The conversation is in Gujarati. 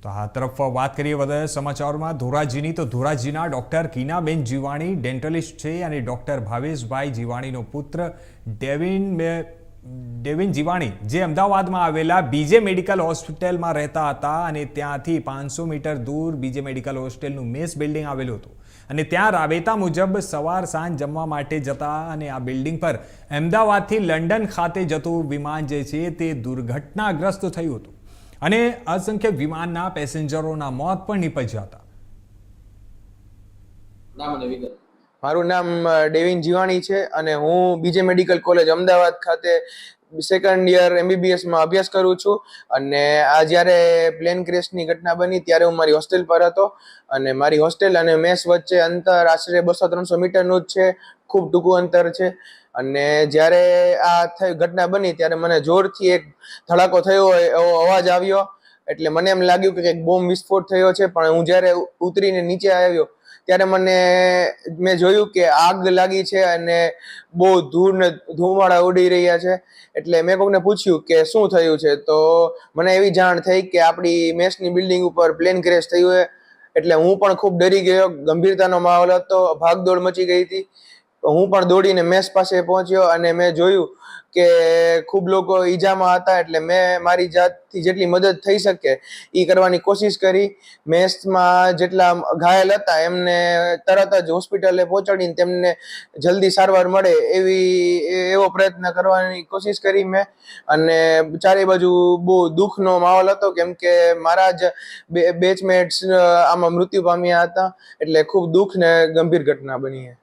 તો આ તરફ વાત કરીએ વધારે સમાચારોમાં ધોરાજીની તો ધોરાજીના ડૉક્ટર કીનાબેન જીવાણી ડેન્ટલિસ્ટ છે અને ડૉક્ટર ભાવેશભાઈ જીવાણીનો પુત્ર ડેવિન જીવાણી જે અમદાવાદમાં આવેલા બીજે મેડિકલ હોસ્પિટલમાં રહેતા હતા અને ત્યાંથી 500 મીટર દૂર બીજે મેડિકલ હોસ્ટેલનું મેસ બિલ્ડિંગ આવેલું હતું અને ત્યાં રાબેતા મુજબ સવાર સાંજ જમવા માટે જતા અને આ બિલ્ડિંગ પર અમદાવાદથી લંડન ખાતે જતું વિમાન જે છે તે દુર્ઘટનાગ્રસ્ત થયું હતું અને અસંખ્ય વિમાનના પેસેન્જરોના મોત પણ નીપજ્યા હતા. મારું નામ ડેવિન જીવાણી છે અને હું બીજે મેડિકલ કોલેજ અમદાવાદ ખાતે સેકન્ડ યર MBBS માં અભ્યાસ કરું છું અને આ જ્યારે પ્લેન ક્રેશની ઘટના બની ત્યારે હું મારી હોસ્ટેલ પર હતો અને મારી હોસ્ટેલ અને મેસ વચ્ચે અંતર આશરે 200-300 મીટરનું જ છે, ખૂબ ટૂંકું અંતર છે. અને જ્યારે આ ઘટના બની ત્યારે મને જોરથી એક ધડાકો થયો હોય એવો અવાજ આવ્યો, એટલે મને એમ લાગ્યું કે કંઈક બોમ્બ વિસ્ફોટ થયો છે. પણ હું જ્યારે ઉતરીને નીચે આવ્યો ત્યારે મેં જોયું કે આગ લાગી છે અને બહુ ધૂળ ને ધુમાડા ઉડી રહ્યા છે. એટલે મેં કોઈને પૂછ્યું કે શું થયું છે, તો મને એવી જાણ થઈ કે આપણી મેસની બિલ્ડિંગ ઉપર પ્લેન ક્રેશ થયું છે. એટલે હું પણ ખૂબ ડરી ગયો, ગંભીરતાનો માહોલ હતો, ભાગદોડ મચી ગઈ હતી. હું પણ દોડીને મેસ પાસે પહોંચ્યો અને મેં જોયું કે ખૂબ લોકો ઈજામાં હતા. એટલે મેં મારી જાતથી જેટલી મદદ થઈ શકે એ કરવાની કોશિશ કરી. મેસમાં જેટલા ઘાયલ હતા એમને તરત જ હોસ્પિટલે પહોંચાડીને તેમને જલ્દી સારવાર મળે એવો પ્રયત્ન કરવાની કોશિશ કરી મેં. અને ચારે બાજુ બહુ દુઃખનો માહોલ હતો, કેમ કે મારા જ બેચમેટ્સ આમાં મૃત્યુ પામ્યા હતા. એટલે ખૂબ દુઃખ ને ગંભીર ઘટના બની છે.